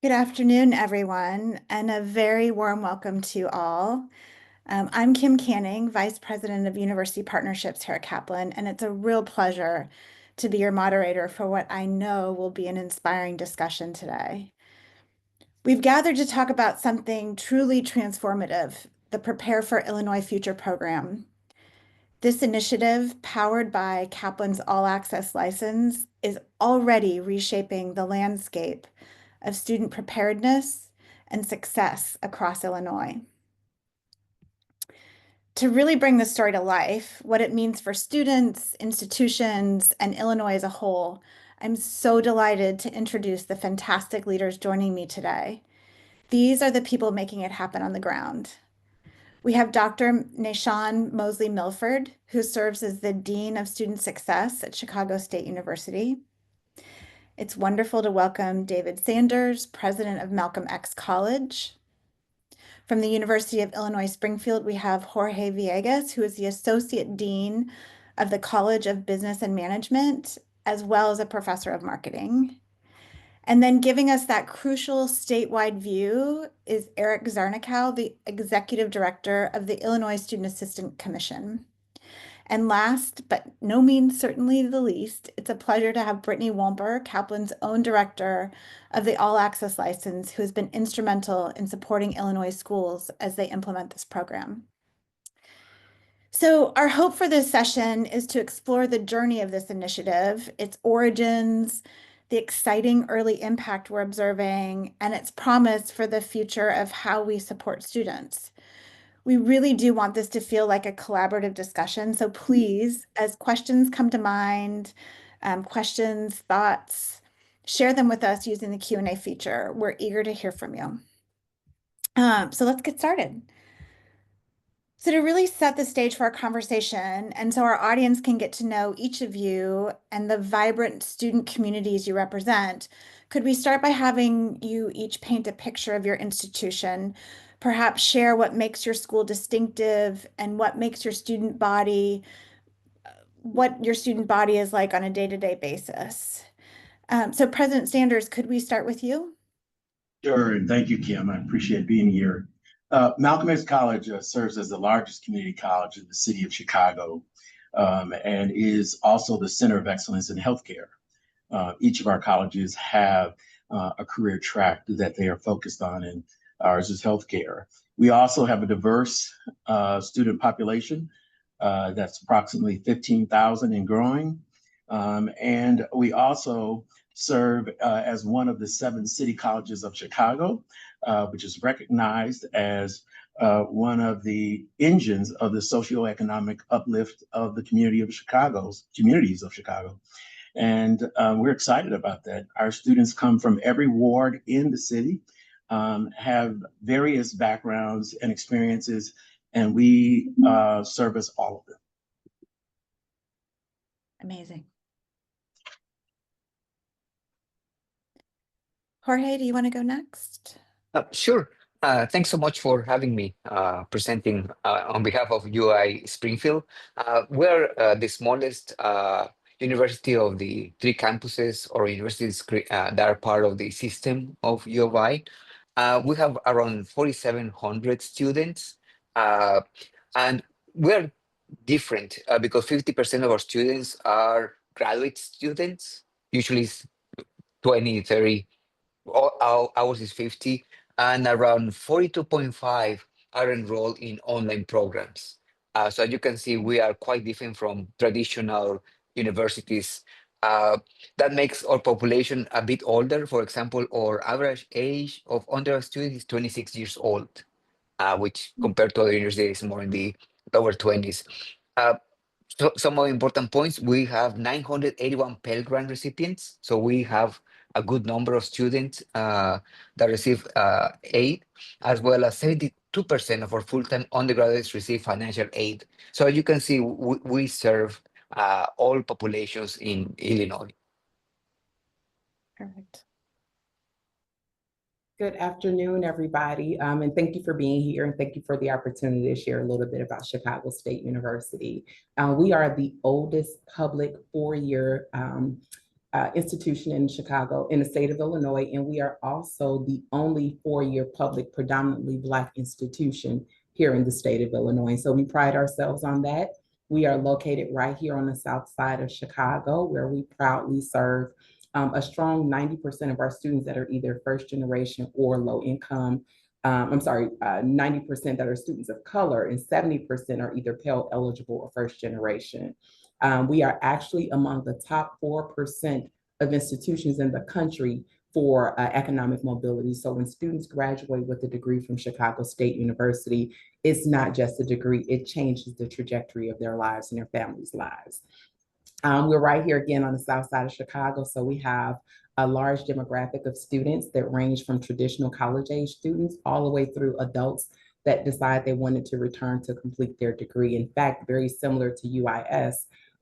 Good afternoon, everyone, and a very warm welcome to all. I'm Kim Canning, Vice President of University Partnerships here at Kaplan, and it's a real pleasure to be your moderator for what I know will be an inspiring discussion today. We've gathered to talk about something truly transformative, the Prepare for Illinois Future program. This initiative, powered by Kaplan's All Access license, is already reshaping the landscape of student preparedness and success across Illinois. To really bring this story to life, what it means for students, institutions, and Illinois as a whole, I'm so delighted to introduce the fantastic leaders joining me today. These are the people making it happen on the ground. We have Dr. Nashawn Mosley Milford, who serves as the Dean of Student Success at Chicago State University. It's wonderful to welcome David Sanders, President of Malcolm X College. From the University of Illinois Springfield, we have Jorge Villegas, who is the Associate Dean of the College of Business and Management, as well as a professor of marketing. And then giving us that crucial statewide view is Eric Zarnikow, the Executive Director of the Illinois Student Assistance Commission. And last, but no means certainly the least, it's a pleasure to have Brittany Wolper, Kaplan's own director of the All Access license, who has been instrumental in supporting Illinois schools as they implement this program. So our hope for this session is to explore the journey of this initiative, its origins, the exciting early impact we're observing, and its promise for the future of how we support students. We really do want this to feel like a collaborative discussion. So please, as questions come to mind, questions, thoughts, share them with us using the Q&A feature. We're eager to hear from you. So let's get started. So to really set the stage for our conversation, and so our audience can get to know each of you and the vibrant student communities you represent, could we start by having you each paint a picture of your institution, perhaps share what makes your school distinctive and what makes your student body, what your student body is like on a day-to-day basis. So President Sanders, could we start with you? Sure, and thank you, Kim. I appreciate being here. Malcolm X College serves as the largest community college in the city of Chicago and is also the center of excellence in healthcare. Each of our colleges have a career track that they are focused on, and ours is healthcare. We also have a diverse student population that's approximately 15,000 and growing. And we also serve as one of the 7 city colleges of Chicago, which is recognized as one of the engines of the socioeconomic uplift of the communities of Chicago. And we're excited about that. Our students come from every ward in the city, have various backgrounds and experiences, and we service all of them. Amazing. Jorge, do you want to go next? Sure. Thanks so much for having me presenting on behalf of UI Springfield. We're the smallest university of the 3 campuses or universities that are part of the system of U of I. We have around 4,700 students, and we're different because 50% of our students are graduate students, usually 20, 30. Ours is 50, and around 42.5 are enrolled in online programs. So as you can see, we are quite different from traditional universities. That makes our population a bit older. For example, our average age of undergrad students is 26 years old, which compared to other universities is more in the lower 20s. So some of the important points, we have 981 Pell Grant recipients. So we have a good number of students that receive aid, as well as 72% of our full-time undergraduates receive financial aid. So as you can see, we serve all populations in Illinois. Perfect. Good afternoon, everybody, and thank you for being here, and thank you for the opportunity to share a little bit about Chicago State University. We are the oldest public 4-year institution in Chicago, in the state of Illinois, and we are also the only four-year public, predominantly Black institution here in the state of Illinois. So we pride ourselves on that. We are located right here on the south side of Chicago, where we proudly serve a strong 90% of our students that are either first generation or low income. 90% that are students of color, and 70% are either Pell eligible or first generation. We are actually among the top 4% of institutions in the country for economic mobility. So when students graduate with a degree from Chicago State University, it's not just a degree, it changes the trajectory of their lives and their families' lives. We're right here again on the south side of Chicago, so we have a large demographic of students that range from traditional college age students all the way through adults that decide they wanted to return to complete their degree. In fact, very similar to UIS,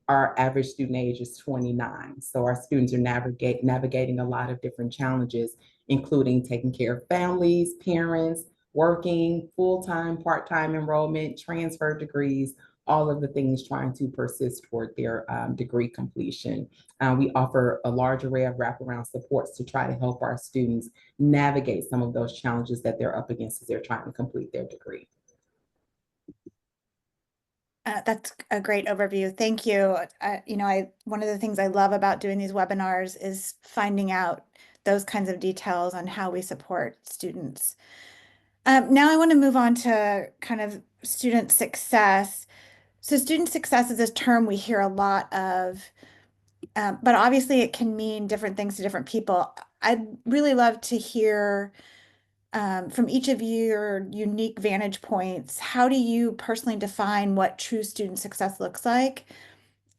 our average student age is 29. So our students are navigating a lot of different challenges, including taking care of families, parents, working, full-time, part-time enrollment, transfer degrees, all of the things trying to persist toward their degree completion. We offer a large array of wraparound supports to try to help our students navigate some of those challenges that they're up against as they're trying to complete their degree. That's a great overview. Thank you. One of the things I love about doing these webinars is finding out those kinds of details on how we support students. Now I want to move on to kind of student success. So student success is this term we hear a lot of, but obviously it can mean different things to different people. I'd really love to hear from each of your unique vantage points. How do you personally define what true student success looks like?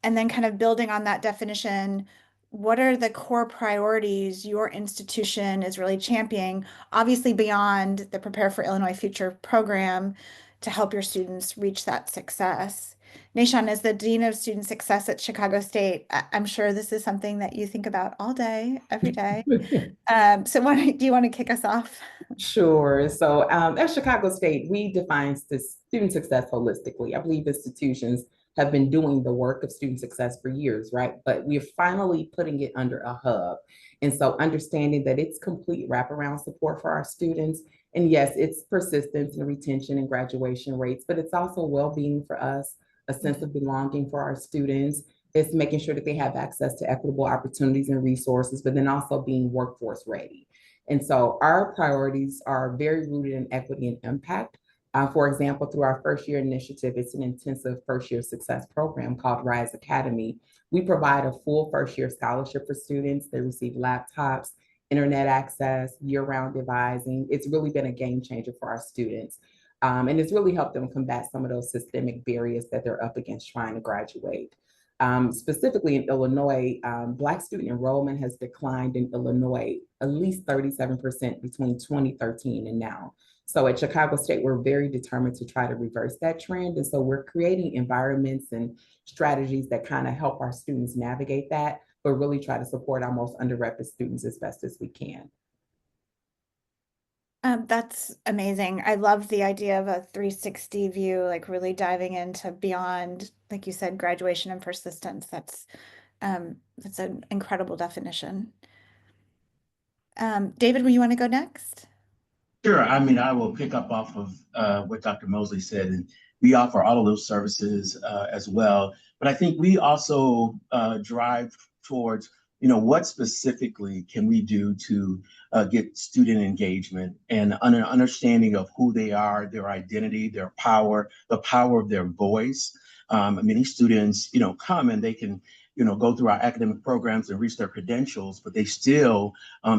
And then kind of building on that definition, what are the core priorities your institution is really championing, obviously beyond the Prepare for Illinois Future program to help your students reach that success? Nashan, as the Dean of Student Success at Chicago State, I'm sure this is something that you think about all day, every day. So do you want to kick us off? Sure. So at Chicago State, we define student success holistically. I believe institutions have been doing the work of student success for years, right? But we're finally putting it under a hub. And so understanding that it's complete wraparound support for our students. And yes, it's persistence and retention and graduation rates, but it's also well-being for us, a sense of belonging for our students. It's making sure that they have access to equitable opportunities and resources, but then also being workforce ready. And so our priorities are very rooted in equity and impact. For example, through our first year initiative, it's an intensive first year success program called Rise Academy. We provide a full first year scholarship for students. They receive laptops, internet access, year-round devising. It's really been a game changer for our students. And it's really helped them combat some of those systemic barriers that they're up against trying to graduate. Specifically in Illinois, Black student enrollment has declined in Illinois at least 37% between 2013 and now. So at Chicago State, we're very determined to try to reverse that trend. And so we're creating environments and strategies that kind of help our students navigate that, but really try to support our most underrepresented students as best as we can. That's amazing. I love the idea of a 360 view, like really diving into beyond, like you said, graduation and persistence. That's an incredible definition. David, will you want to go next? Sure. I mean, I will pick up off of what Dr. Mosley said, and we offer all of those services as well. But I think we also drive towards, what specifically can we do to get student engagement and an understanding of who they are, their identity, their power, the power of their voice. Many students, come and they can, go through our academic programs and reach their credentials, but they still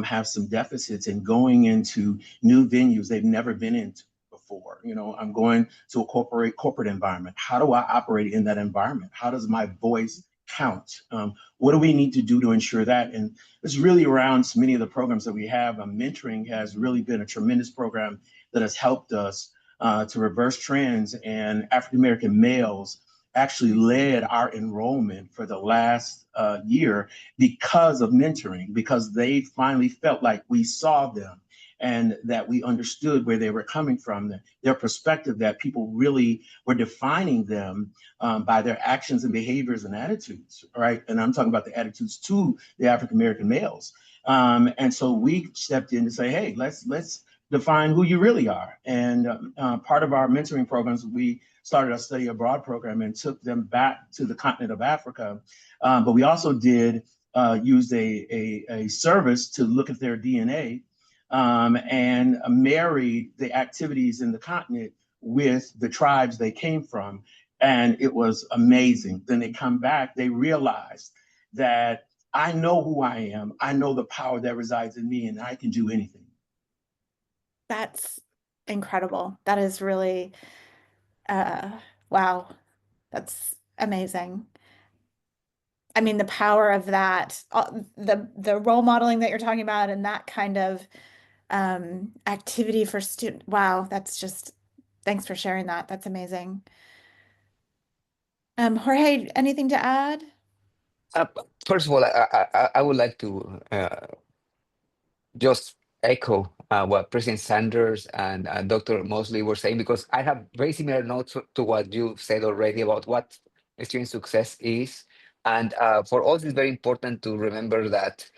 have some deficits in going into new venues they've never been into before. I'm going to a corporate environment. How do I operate in that environment? How does my voice count? What do we need to do to ensure that? And it's really around many of the programs that we have. Mentoring has really been a tremendous program that has helped us to reverse trends, and African-American males actually led our enrollment for the last year because of mentoring, because they finally felt like we saw them and that we understood where they were coming from, their perspective, that people really were defining them by their actions and behaviors and attitudes, right? And I'm talking about the attitudes to the African American males. And so we stepped in to say, hey, let's define who you really are. And part of our mentoring programs, we started a study abroad program and took them back to the continent of Africa. But we also did use a service to look at their DNA and married the activities in the continent with the tribes they came from. And it was amazing. Then they come back, they realized that I know who I am. I know the power that resides in me, and I can do anything. That's incredible. That is really, uh, wow. That's amazing. I mean, the power of that, the role modeling that you're talking about, and that kind of activity for student. Wow, that's just, thanks for sharing that. That's amazing. Jorge, anything to add? Uh, First of all, I would like to just echo what President Sanders and Dr. Mosley were saying, because I have very similar notes to what you said already about what student success is. And for us, it's very important to remember that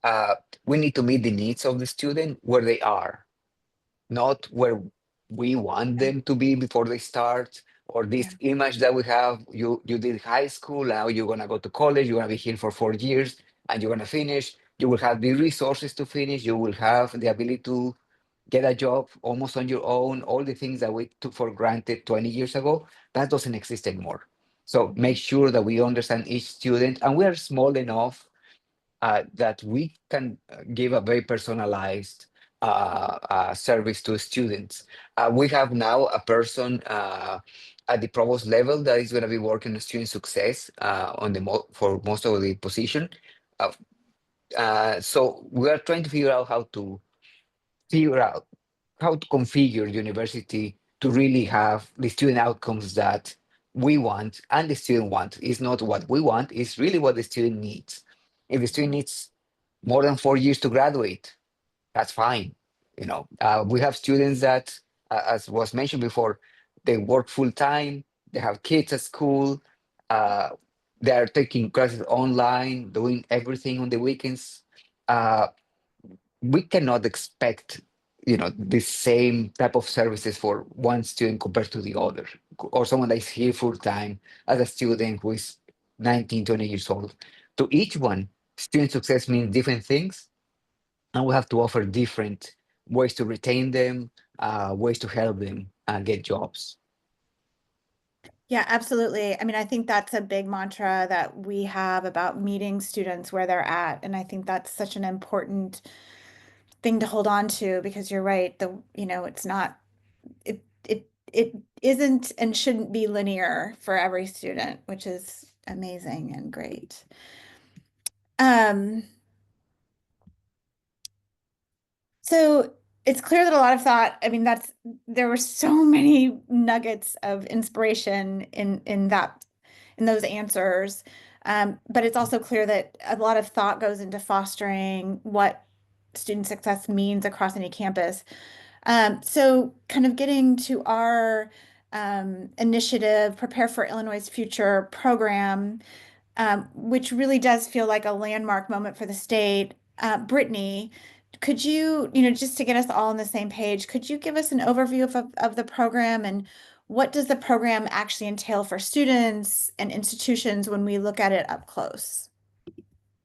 uh, we need to meet the needs of the student where they are, not where we want Yeah. them to be before they start, or Yeah. this image that we have. You did high school, now you're gonna go to college, you're gonna be here for 4 years, and you're gonna finish. You will have the resources to finish. You will have the ability to get a job almost on your own. All the things that we took for granted 20 years ago, that doesn't exist anymore. So make sure that we understand each student, and we are small enough that we can give a very personalized service to students. We have now a person at the provost level that is going to be working on student success on the for most of the position. Uh, so we are trying to figure out how to configure university to really have the student outcomes that we want and the student want. It's not what we want, it's really what the student needs. If the student needs more than 4 years to graduate, that's fine. We have students that, as was mentioned before, they work full time, they have kids at school, uh, they are taking classes online, doing everything on the weekends. Uh, we cannot expect the same type of services for one student compared to the other, or someone that is here full time as a student who is 19, 20 years old. To each one, student success means different things, and we have to offer different ways to retain them, ways to help them get jobs. Yeah, absolutely. I mean, I think that's a big mantra that we have about meeting students where they're at. And I think that's such an important thing to hold on to, because you're right. It's not, it isn't and shouldn't be linear for every student, which is amazing and great. Um, So it's clear that a lot of thought, I mean, there were so many nuggets of inspiration in those answers. But it's also clear that a lot of thought goes into fostering what student success means across any campus. So kind of getting to our initiative, Prepare for Illinois' Future program, which really does feel like a landmark moment for the state. Brittany, could you, just to get us all on the same page, could you give us an overview of the program, and what does the program actually entail for students and institutions when we look at it up close?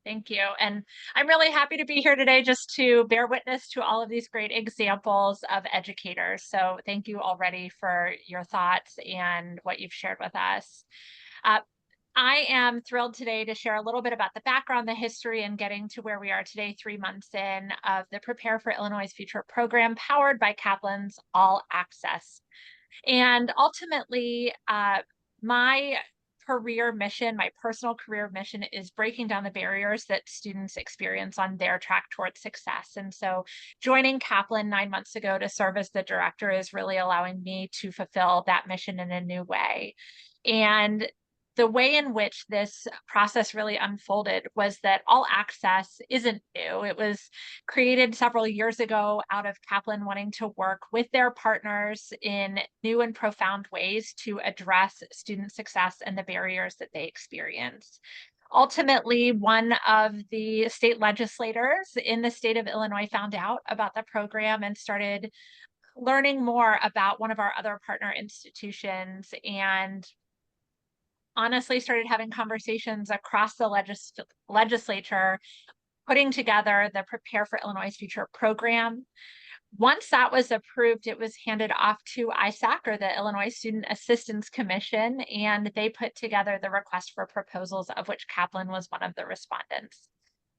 Thank you. And I'm really happy to be here today just to bear witness to all of these great examples of educators. So thank you already for your thoughts and what you've shared with us. I am thrilled today to share a little bit about the background, the history, and getting to where we are today, 3 months in, of the Prepare for Illinois' Future program powered by Kaplan's All Access. And ultimately, my personal career mission, is breaking down the barriers that students experience on their track towards success. And so joining Kaplan 9 months ago to serve as the director is really allowing me to fulfill that mission in a new way. And the way in which this process really unfolded was that All Access isn't new. It was created several years ago out of Kaplan wanting to work with their partners in new and profound ways to address student success and the barriers that they experience. Ultimately, one of the state legislators in the state of Illinois found out about the program and started learning more about one of our other partner institutions, and honestly started having conversations across the legislature, putting together the Prepare for Illinois' Future program. Once that was approved, it was handed off to ISAC, or the Illinois Student Assistance Commission, and they put together the request for proposals, of which Kaplan was one of the respondents.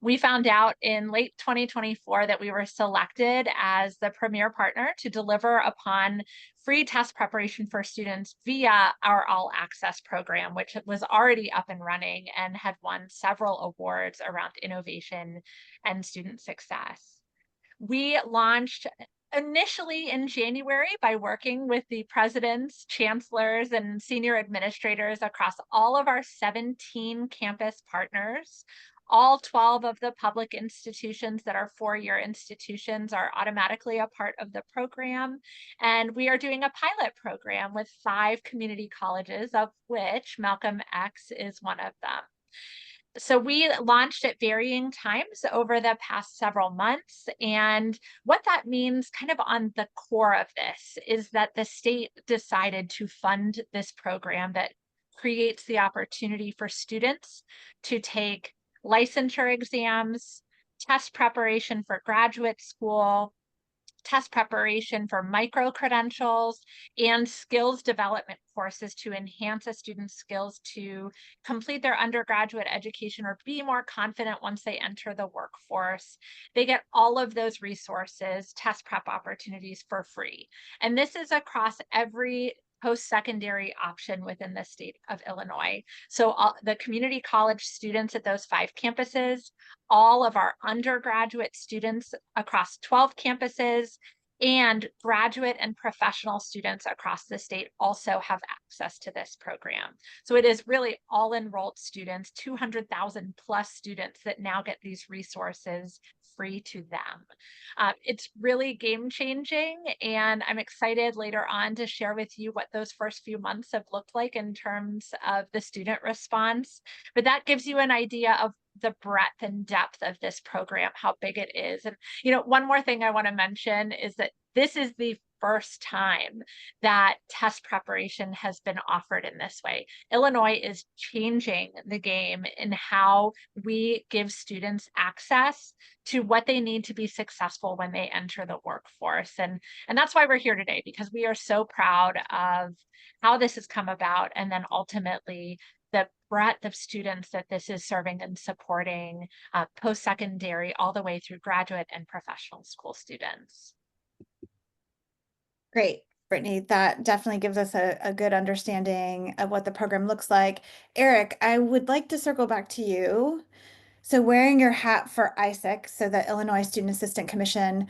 We found out in late 2024 that we were selected as the premier partner to deliver upon free test preparation for students via our All Access program, which was already up and running and had won several awards around innovation and student success. We launched initially in January by working with the presidents, chancellors, and senior administrators across all of our 17 campus partners. All 12 of the public institutions that are four-year institutions are automatically a part of the program. And we are doing a pilot program with 5 community colleges, of which Malcolm X is one of them. So we launched at varying times over the past several months. And what that means kind of on the core of this is that the state decided to fund this program that creates the opportunity for students to take licensure exams, test preparation for graduate school, test preparation for micro-credentials, and skills development courses to enhance a student's skills to complete their undergraduate education or be more confident once they enter the workforce. They get all of those resources, test prep opportunities for free. And this is across every post-secondary option within the state of Illinois. So the community college students at those 5 campuses, all of our undergraduate students across 12 campuses, and graduate and professional students across the state also have access to this program. So it is really all enrolled students, 200,000 plus students that now get these resources free to them. It's really game changing, and I'm excited later on to share with you what those first few months have looked like in terms of the student response. But that gives you an idea of the breadth and depth of this program, how big it is. And, one more thing I want to mention is that this is the first time that test preparation has been offered in this way. Illinois is changing the game in how we give students access to what they need to be successful when they enter the workforce. And that's why we're here today, because we are so proud of how this has come about, and then ultimately the breadth of students that this is serving and supporting, post-secondary all the way through graduate and professional school students. Great, Brittany. That definitely gives us a good understanding of what the program looks like. Eric, I would like to circle back to you. So wearing your hat for ISAC, so the Illinois Student Assistance Commission,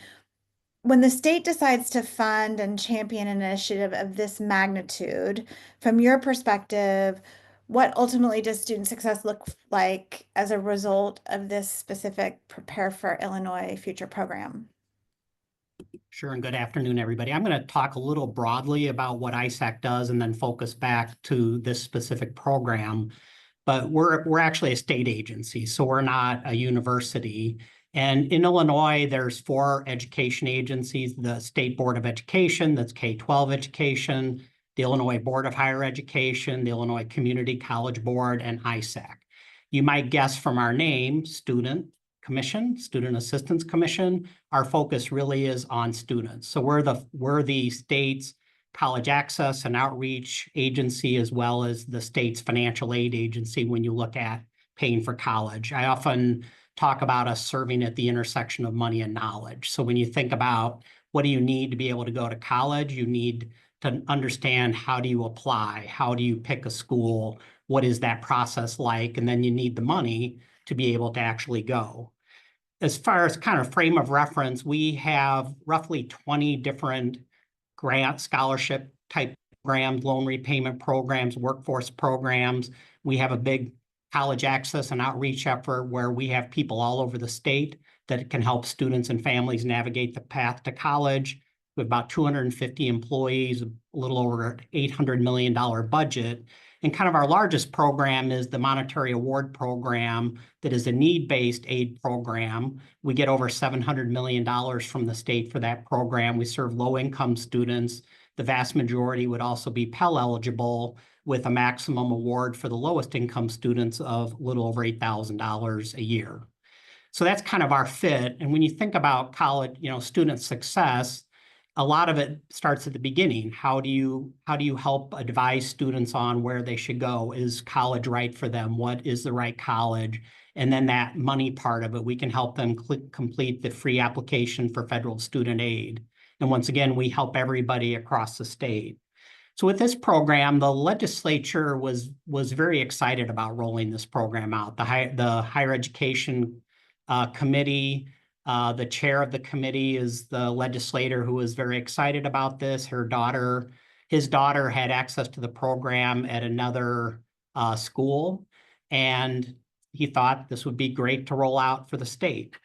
when the state decides to fund and champion an initiative of this magnitude, from your perspective, what ultimately does student success look like as a result of this specific Prepare for Illinois Future program? Sure, and good afternoon, everybody. I'm going to talk a little broadly about what ISAC does and then focus back to this specific program. But we're actually a state agency, so we're not a university. And in Illinois, there's 4 education agencies: the State Board of Education, that's K-12 education, the Illinois Board of Higher Education, the Illinois Community College Board, and ISAC. You might guess from our name, Student Assistance Commission, our focus really is on students. So we're the state's college access and outreach agency, as well as the state's financial aid agency when you look at paying for college. I often talk about us serving at the intersection of money and knowledge. So when you think about what do you need to be able to go to college, you need to understand how do you apply, how do you pick a school, what is that process like, and then you need the money to be able to actually go. As far as kind of frame of reference, we have roughly 20 different grant scholarship type programs, loan repayment programs, workforce programs. We have a big college access and outreach effort where we have people all over the state that can help students and families navigate the path to college. We have about 250 employees, a little over $800 million budget. And kind of our largest program is the Monetary Award Program that is a need-based aid program. We get over $700 million from the state for that program. We serve low-income students. The vast majority would also be Pell eligible, with a maximum award for the lowest income students of a little over $8,000 a year. So that's kind of our fit. And when you think about college, student success, a lot of it starts at the beginning. How do you help advise students on where they should go? Is college right for them? What is the right college? And then that money part of it, we can help them complete the free application for federal student aid. And once again, we help everybody across the state. So with this program, the legislature was very excited about rolling this program out. The higher education committee, the chair of the committee is the legislator who was very excited about this. His daughter had access to the program at another school, and he thought this would be great to roll out for the state.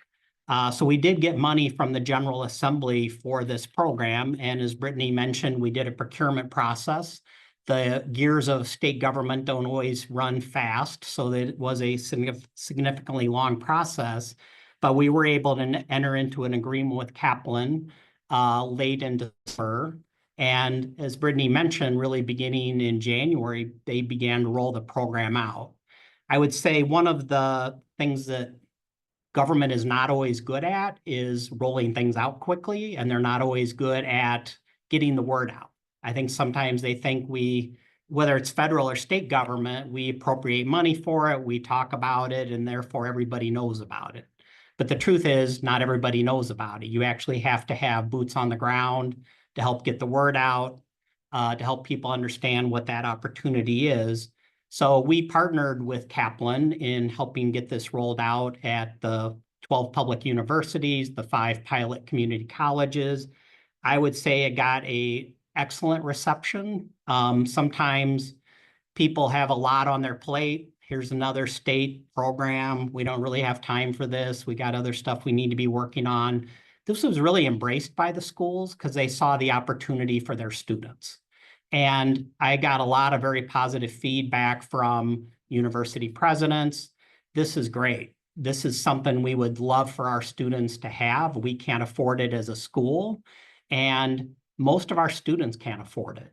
So we did get money from the General Assembly for this program. And as Brittany mentioned, we did a procurement process. The gears of state government don't always run fast, so that it was a significantly long process. But we were able to enter into an agreement with Kaplan late in December. And as Brittany mentioned, really beginning in January, they began to roll the program out. I would say one of the things that government is not always good at is rolling things out quickly, and they're not always good at getting the word out. I think sometimes they think whether it's federal or state government, we appropriate money for it, we talk about it, and therefore everybody knows about it. But the truth is, not everybody knows about it. You actually have to have boots on the ground to help get the word out, to help people understand what that opportunity is. So we partnered with Kaplan in helping get this rolled out at the 12 public universities, the 5 pilot community colleges. I would say it got an excellent reception. Sometimes people have a lot on their plate. Here's another state program. We don't really have time for this. We got other stuff we need to be working on. This was really embraced by the schools because they saw the opportunity for their students. And I got a lot of very positive feedback from university presidents. This is great. This is something we would love for our students to have. We can't afford it as a school, and most of our students can't afford it.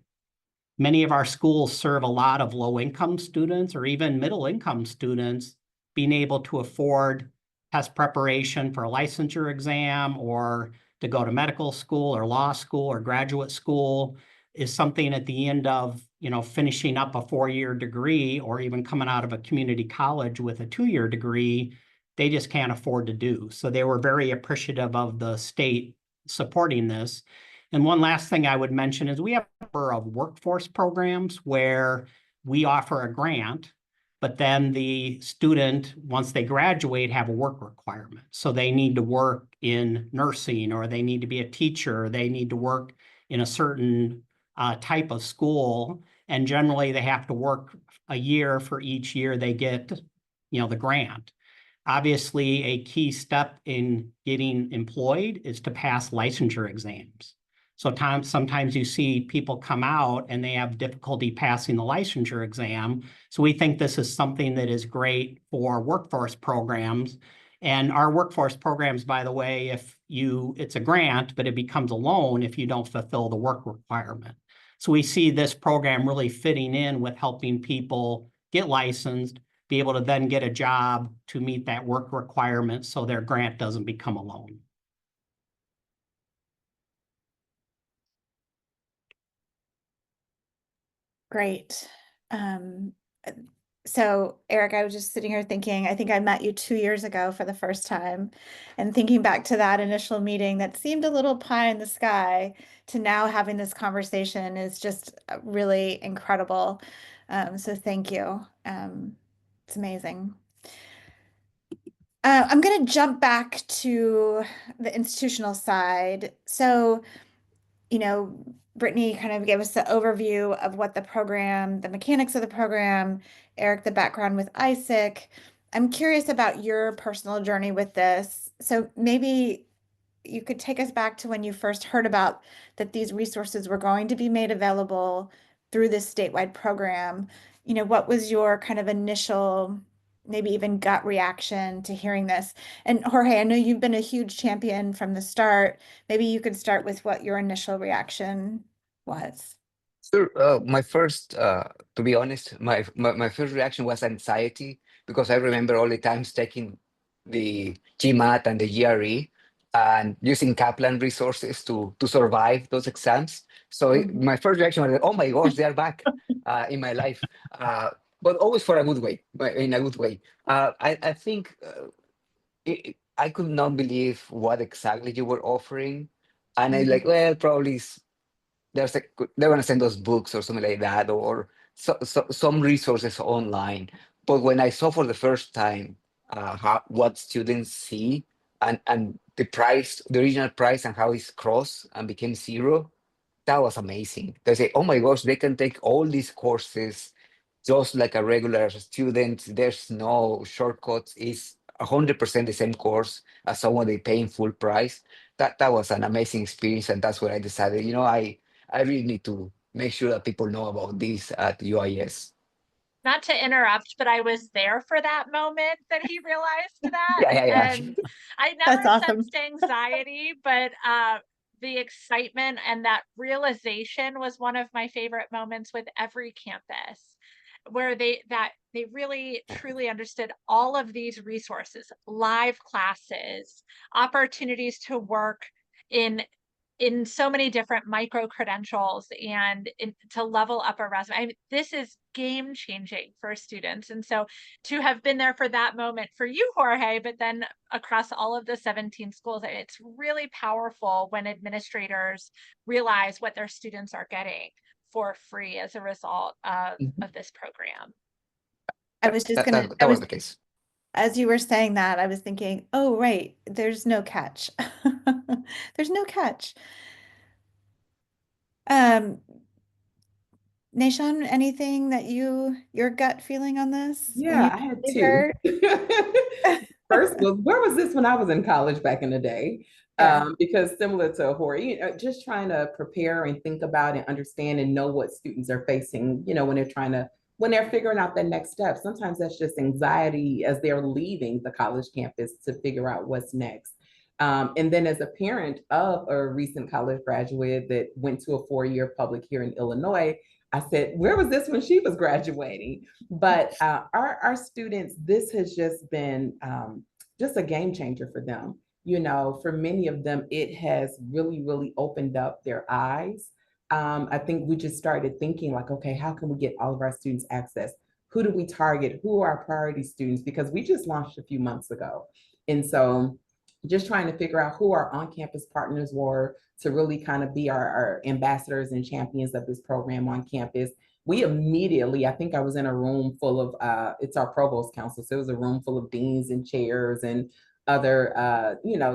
Many of our schools serve a lot of low-income students or even middle-income students. Being able to afford test preparation for a licensure exam or to go to medical school or law school or graduate school is something at the end of, finishing up a 4-year degree or even coming out of a community college with a 2-year degree, they just can't afford to do. So they were very appreciative of the state supporting this. And one last thing I would mention is we have a number of workforce programs where we offer a grant, but then the student, once they graduate, have a work requirement. So they need to work in nursing, or they need to be a teacher, or they need to work in a certain type of school. And generally they have to work a year for each year they get, the grant. Obviously, a key step in getting employed is to pass licensure exams. So sometimes you see people come out and they have difficulty passing the licensure exam. So we think this is something that is great for workforce programs. And our workforce programs, by the way, it's a grant, but it becomes a loan if you don't fulfill the work requirement. So we see this program really fitting in with helping people get licensed, be able to then get a job to meet that work requirement so their grant doesn't become a loan. Great. So Eric, I was just sitting here thinking, I think I met you 2 years ago for the first time, and thinking back to that initial meeting that seemed a little pie in the sky to now having this conversation is just really incredible. So thank you. It's amazing. I'm going to jump back to the institutional side. So you know, Brittany kind of gave us the overview of what the program, the mechanics of the program, Eric, the background with ISIC. I'm curious about your personal journey with this. So maybe you could take us back to when you first heard about that these resources were going to be made available through this statewide program. You know, what was your kind of initial, maybe even gut reaction to hearing this? And Jorge, I know you've been a huge champion from the start. Maybe you could start with what your initial reaction was. Sure. My first, to be honest, my first reaction was anxiety because I remember all the times taking the GMAT and the GRE and using Kaplan resources to survive those exams. So my first reaction was, oh my gosh, they are back in my life. But always for a good way, in a good way. I think I could not believe what exactly you were offering. And I like, well, probably they're gonna send us books or something like that, or some resources online. But when I saw for the first time what students see and the price, the original price, and how it's crossed and became zero, that was amazing. They say, oh my gosh, they can take all these courses just like a regular student. There's no shortcuts. It's 100% the same course as someone they pay in full price. That was an amazing experience, and that's where I decided, I really need to make sure that people know about this at UIS. Not to interrupt, but I was there for that moment that he realized that. Yeah, yeah, yeah. And I never That's awesome. sensed anxiety, but the excitement and that realization was one of my favorite moments with every campus, where they really truly understood all of these resources, live classes, opportunities to work in so many different micro credentials and to level up a resume. I mean, this is game changing for students. And so to have been there for that moment for you, Jorge, but then across all of the 17 schools, it's really powerful when administrators realize what their students are getting for free as a result of this program. I was just gonna, That was the case. as you were saying that, I was thinking, oh, right, there's no catch. There's no catch. Um, Nahshon, anything that your gut feeling on this when Yeah, you I had two. heard? First was, where was this when I was in college back in the day? Yeah. Because similar to Hori, just trying to prepare and think about and understand and know what students are facing, when they're figuring out their next step. Sometimes that's just anxiety as they're leaving the college campus to figure out what's next. And then as a parent of a recent college graduate that went to a 4-year public here in Illinois, I said, where was this when she was graduating? But our students, this has just been just a game changer for them. For many of them, it has really, really opened up their eyes. I think we just started thinking like, okay, how can we get all of our students access? Who do we target? Who are our priority students? Because we just launched a few months ago. And so just trying to figure out who our on-campus partners were to really kind of be our ambassadors and champions of this program on campus. We immediately, I think I was in a room full of, it's our provost council. So it was a room full of deans and chairs and other,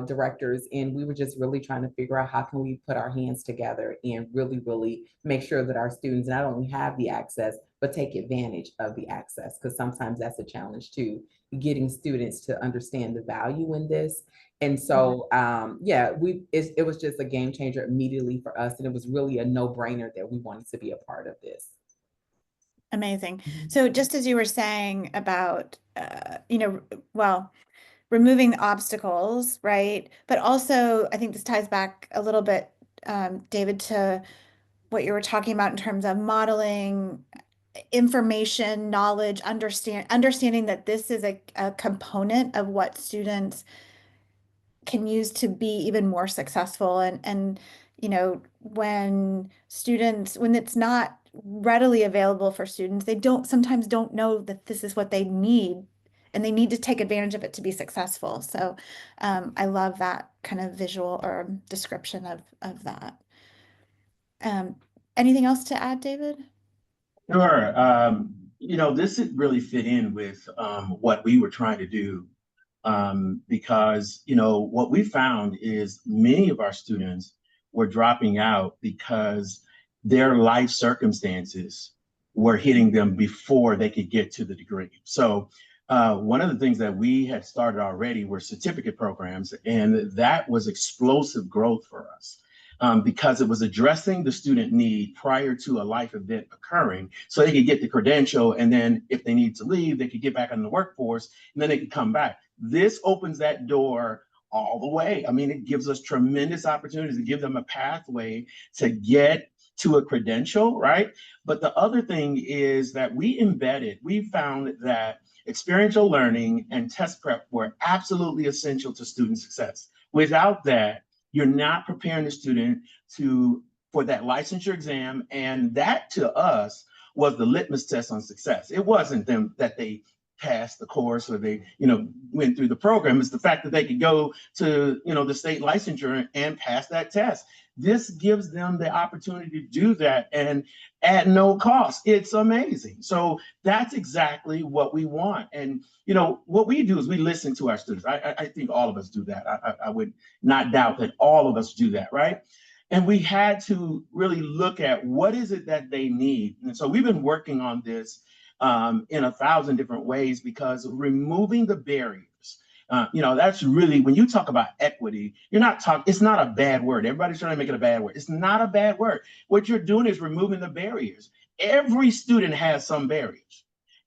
directors. And we were just really trying to figure out how can we put our hands together and really, really make sure that our students not only have the access, but take advantage of the access. Because sometimes that's a challenge too, getting students to understand the value in this. And so, it was just a game changer immediately for us. And it was really a no-brainer that we wanted to be a part of this. Amazing. So just as you were saying about, well, removing the obstacles, right? But also, I think this ties back a little bit, David, to what you were talking about in terms of modeling information, knowledge, understanding that this is a component of what students can use to be even more successful. And when it's not readily available for students, they sometimes don't know that this is what they need, and they need to take advantage of it to be successful. So I love that kind of visual or description of that. Um, Anything else to add, David? Sure. This really fit in with what we were trying to do because, what we found is many of our students were dropping out because their life circumstances were hitting them before they could get to the degree. So one of the things that we had started already were certificate programs, and that was explosive growth for us. Because it was addressing the student need prior to a life event occurring, so they could get the credential, and then if they need to leave, they could get back in the workforce, and then they could come back. This opens that door all the way. I mean, it gives us tremendous opportunities to give them a pathway to get to a credential, right? But the other thing is that we found that experiential learning and test prep were absolutely essential to student success. Without that, you're not preparing the student for that licensure exam. And that to us was the litmus test on success. It wasn't them that they passed the course or they, went through the program. It's the fact that they could go to, the state licensure and pass that test. This gives them the opportunity to do that and at no cost. It's amazing. So that's exactly what we want. And, what we do is we listen to our students. I think all of us do that. I would not doubt that all of us do that, right? And we had to really look at what is it that they need. And so we've been working on this in 1,000 different ways, because removing the barriers, that's really, when you talk about equity, it's not a bad word. Everybody's trying to make it a bad word. It's not a bad word. What you're doing is removing the barriers. Every student has some barriers,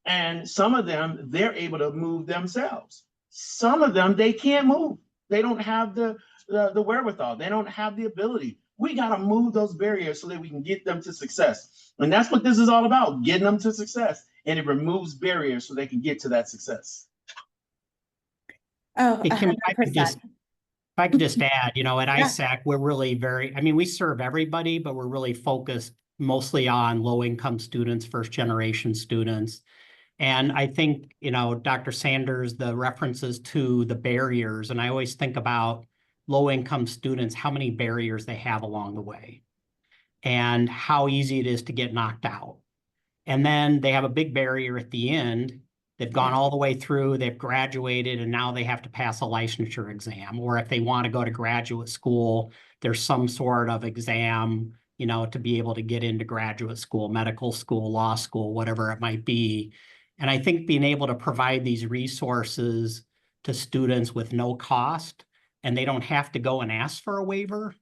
and some of them, they're able to move themselves. Some of them, they can't move. They don't have the wherewithal. They don't have the ability. We got to move those barriers so that we can get them to success. And that's what this is all about, getting them to success. And it removes barriers so they can get to that success. Oh, Hey, Kim, if I could 100%. just add, at Yeah. ISAC, we're really we serve everybody, but we're really focused mostly on low-income students, first-generation students. And I think, Dr. Sanders, the references to the barriers, and I always think about low-income students, how many barriers they have along the way and how easy it is to get knocked out. And then they have a big barrier at the end. They've gone all the way through, they've graduated, and now they have to pass a licensure exam. Or if they want to go to graduate school, there's some sort of exam, to be able to get into graduate school, medical school, law school, whatever it might be. And I think being able to provide these resources to students with no cost, and they don't have to go and ask for a waiver.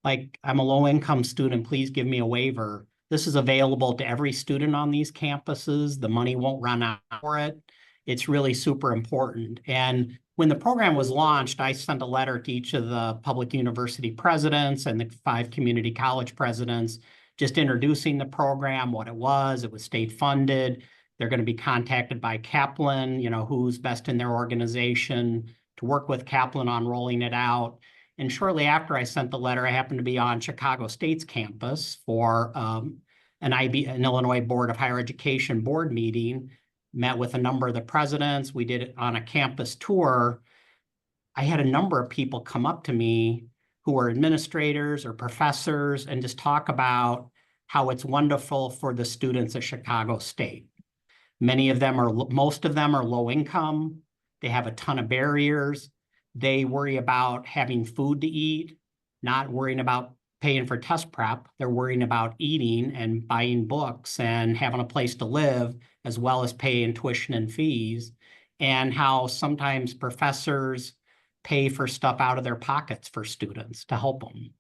Like, I'm a low-income student, please give me a waiver. This is available to every student on these campuses. The money won't run out for it. It's really super important. And when the program was launched, I sent a letter to each of the public university presidents and the 5 community college presidents, just introducing the program, what it was. It was state funded. They're going to be contacted by Kaplan, who's best in their organization to work with Kaplan on rolling it out. And shortly after I sent the letter, I happened to be on Chicago State's campus for an Illinois Board of Higher Education board meeting, met with a number of the presidents. We did it on a campus tour. I had a number of people come up to me who are administrators or professors and just talk about how it's wonderful for the students at Chicago State. Most of them are low income. They have a ton of barriers. They worry about having food to eat, not worrying about paying for test prep. They're worrying about eating and buying books and having a place to live, as well as paying tuition and fees, and how sometimes professors pay for stuff out of their pockets for students to help them.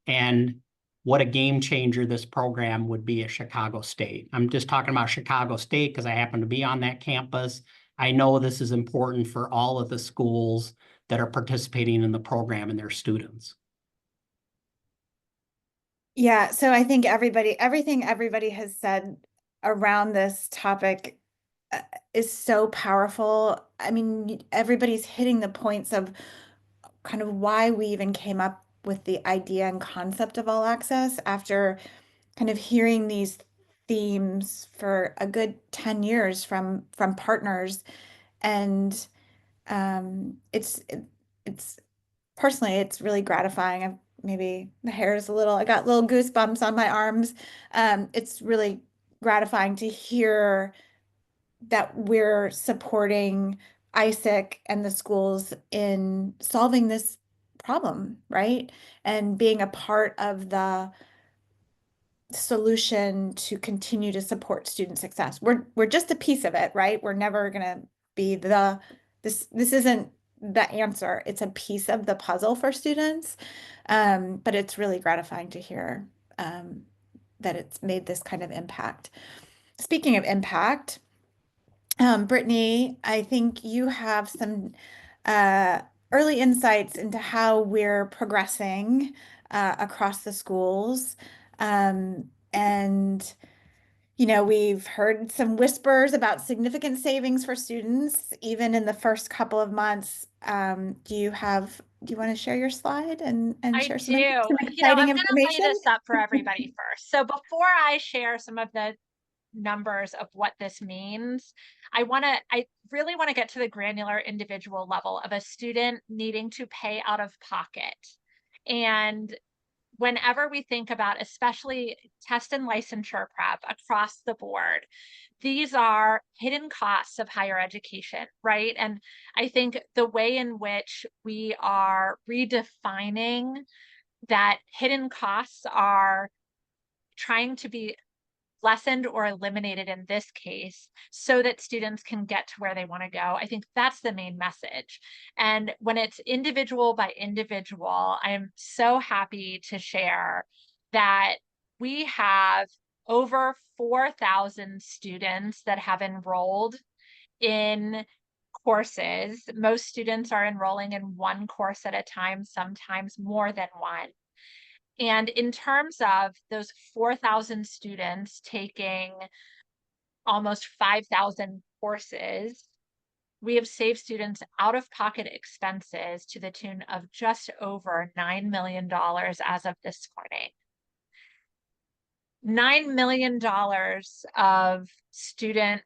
And what a game changer this program would be at Chicago State. I'm just talking about Chicago State because I happen to be on that campus. I know this is important for all of the schools that are participating in the program and their students. Yeah, so I think everything everybody has said around this topic is so powerful. I mean, everybody's hitting the points of kind of why we even came up with the idea and concept of all access after kind of hearing these themes for a good 10 years from partners. And it's personally, it's really gratifying. Maybe the hair is I got little goosebumps on my arms. It's really gratifying to hear that we're supporting ISAC and the schools in solving this problem, right? And being a part of the solution to continue to support student success. We're just a piece of it, right? We're never gonna be this isn't the answer. It's a piece of the puzzle for students. But it's really gratifying to hear that it's made this kind of impact. Speaking of impact, Brittany, I think you have some early insights into how we're progressing across the schools. And, we've heard some whispers about significant savings for students, even in the first couple of months. Do you want to share your slide and I share do. some I'm exciting going to lay information? this up for everybody first. So before I share some of the numbers of what this means, I really want to get to the granular individual level of a student needing to pay out of pocket. And whenever we think about, especially test and licensure prep across the board, these are hidden costs of higher education, right? And I think the way in which we are redefining that hidden costs are trying to be lessened or eliminated in this case so that students can get to where they want to go. I think that's the main message. And when it's individual by individual, I am so happy to share that we have over 4,000 students that have enrolled in courses. Most students are enrolling in one course at a time, sometimes more than one. And in terms of those 4,000 students taking almost 5,000 courses, we have saved students out-of-pocket expenses to the tune of just over $9 million as of this morning. $9 million of students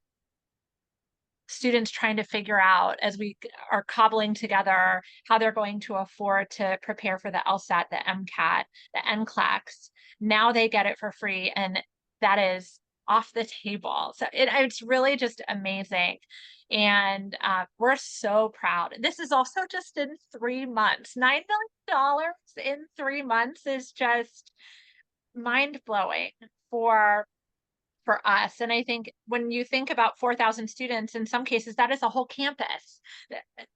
trying to figure out, as we are cobbling together how they're going to afford to prepare for the LSAT, the MCAT, the NCLEX. Now they get it for free, and that is off the table. So it's really just amazing. And we're so proud. This is also just in 3 months. $9 million in 3 months is just mind-blowing for us. And I think when you think about 4,000 students, in some cases, that is a whole campus.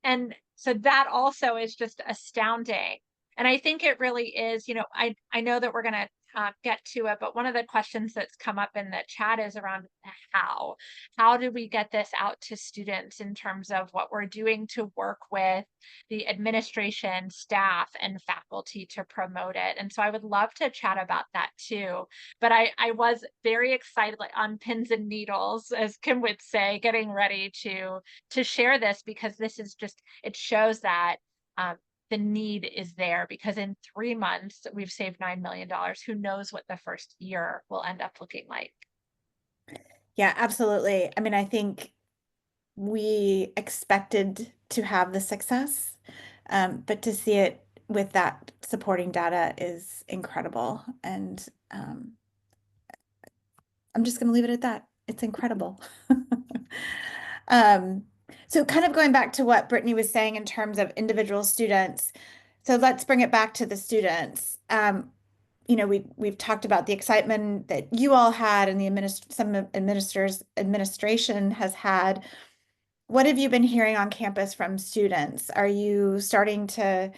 And so that also is just astounding. And I think it really is, I know that we're going to get to it, but one of the questions that's come up in the chat is around how do we get this out to students in terms of what we're doing to work with the administration, staff, and faculty to promote it. And so I would love to chat about that too. But I was very excited, like on pins and needles, as Kim would say, getting ready to share this, because this is just, it shows that the need is there, because in 3 months we've saved $9 million. Who knows what the first year will end up looking like? Yeah, absolutely. I mean, I think we expected to have the success, but to see it with that supporting data is incredible. And I'm just going to leave it at that. It's incredible. So kind of going back to what Brittany was saying in terms of individual students. So let's bring it back to the students. We've talked about the excitement that you all had and some administration has had. What have you been hearing on campus from students? Are you starting to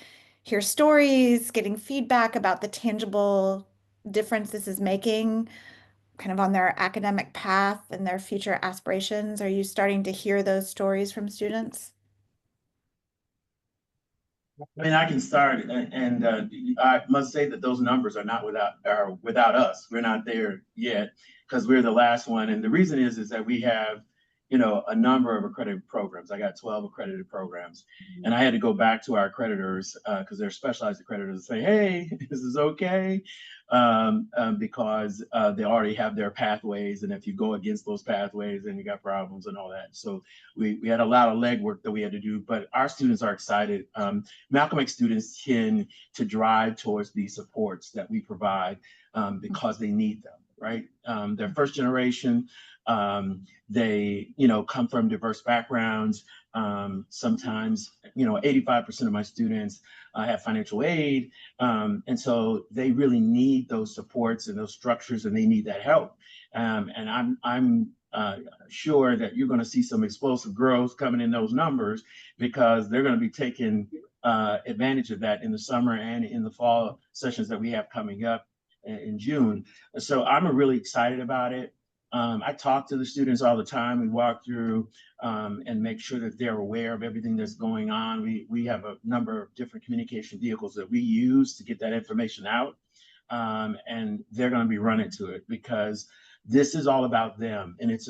hear stories, getting feedback about the tangible difference this is making kind of on their academic path and their future aspirations? Are you starting to hear those stories from students? I mean, I can start, and I must say that those numbers are not without us. We're not there yet because we're the last one, and the reason is that we have, a number of accredited programs. I got 12 accredited programs, and I had to go back to our accreditors because they're specialized accreditors and say, "Hey, this is okay," because they already have their pathways, and if you go against those pathways, then you got problems and all that. So we had a lot of legwork that we had to do, but our students are excited. Malcolm X students tend to drive towards these supports that we provide because they need them, right? They're first generation. They, come from diverse backgrounds. Sometimes, 85% of my students have financial aid. And so they really need those supports and those structures, and they need that help. And I'm sure that you're going to see some explosive growth coming in those numbers, because they're going to be taking advantage of that in the summer and in the fall sessions that we have coming up in June. So I'm really excited about it. I talk to the students all the time. We walk through and make sure that they're aware of everything that's going on. We have a number of different communication vehicles that we use to get that information out. And they're going to be running to it, because this is all about them. And it's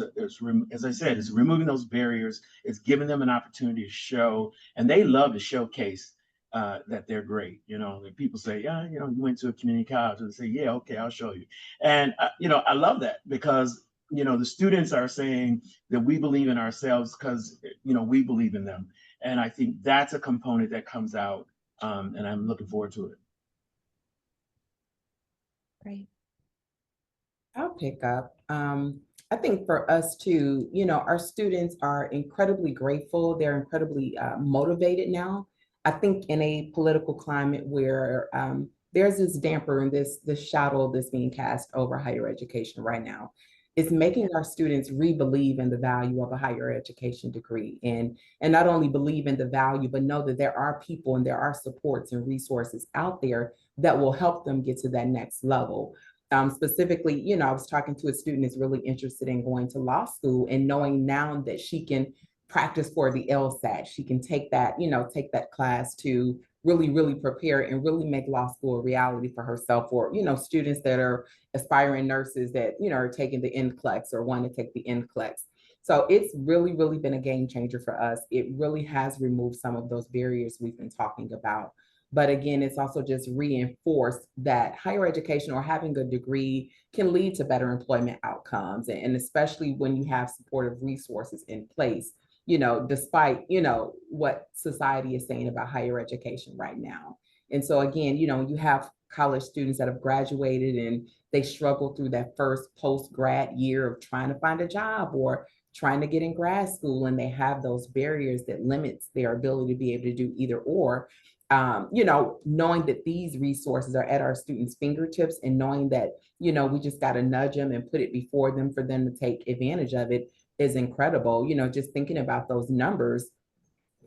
as I said, it's removing those barriers. It's giving them an opportunity to show, and they love to showcase that they're great. And people say, yeah, you went to a community college, and they say, yeah, okay, I'll show you. And I love that, because the students are saying that we believe in ourselves because we believe in them. And I think that's a component that comes out, and I'm looking forward to it. Great. I'll pick up. I think for us too, our students are incredibly grateful. They're incredibly motivated now. I think in a political climate where there's this damper and this shadow that's being cast over higher education right now, it's making our students re-believe in the value of a higher education degree, and not only believe in the value, but know that there are people and there are supports and resources out there that will help them get to that next level. Specifically, I was talking to a student that's really interested in going to law school, and knowing now that she can practice for the LSAT, she can take that class to really, really prepare and really make law school a reality for herself, or, students that are aspiring nurses that, are taking the NCLEX or want to take the NCLEX. So it's really, really been a game changer for us. It really has removed some of those barriers we've been talking about. But again, it's also just reinforced that higher education or having a degree can lead to better employment outcomes. And especially when you have supportive resources in place, despite, what society is saying about higher education right now. And so again, you have college students that have graduated and they struggle through that first post-grad year of trying to find a job or trying to get in grad school, and they have those barriers that limits their ability to be able to do either or. Knowing that these resources are at our students' fingertips, and knowing that, we just got to nudge them and put it before them for them to take advantage of it is incredible. Just thinking about those numbers,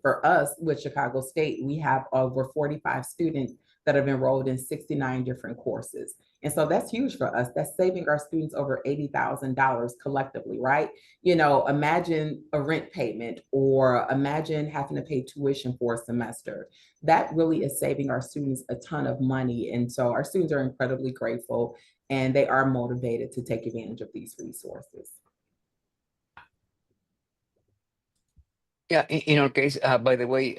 for us with Chicago State, we have over 45 students that have enrolled in 69 different courses. And so that's huge for us. That's saving our students over $80,000 collectively, right? Imagine a rent payment, or imagine having to pay tuition for a semester. That really is saving our students a ton of money. And so our students are incredibly grateful, and they are motivated to take advantage of these resources. Yeah, in our case, by the way,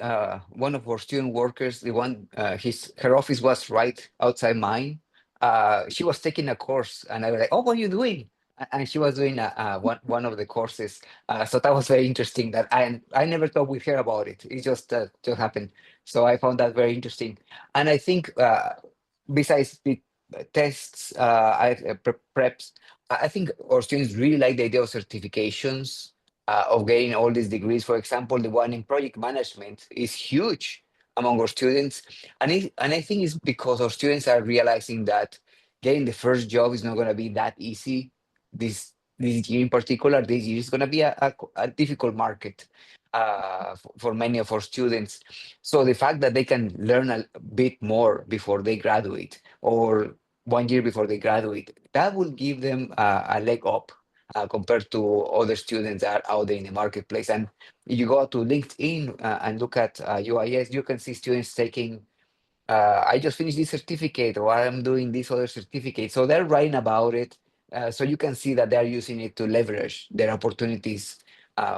one of our student workers, the one, her office was right outside mine. She was taking a course, and I was like, "Oh, what are you doing?" And she was doing one of the courses. So that was very interesting. That I never thought we'd hear about it. It just happened. So I found that very interesting. And I think besides the tests, preps, I think our students really like the idea of certifications, of getting all these degrees. For example, the one in project management is huge among our students. And I think it's because our students are realizing that getting the first job is not going to be that easy. This year in particular, this year is going to be a difficult market for many of our students. So the fact that they can learn a bit more before they graduate, or 1 year before they graduate, that will give them a leg up compared to other students that are out there in the marketplace. And if you go to LinkedIn and look at UIS, you can see students taking, I just finished this certificate, or I'm doing this other certificate. So they're writing about it. So you can see that they're using it to leverage their opportunities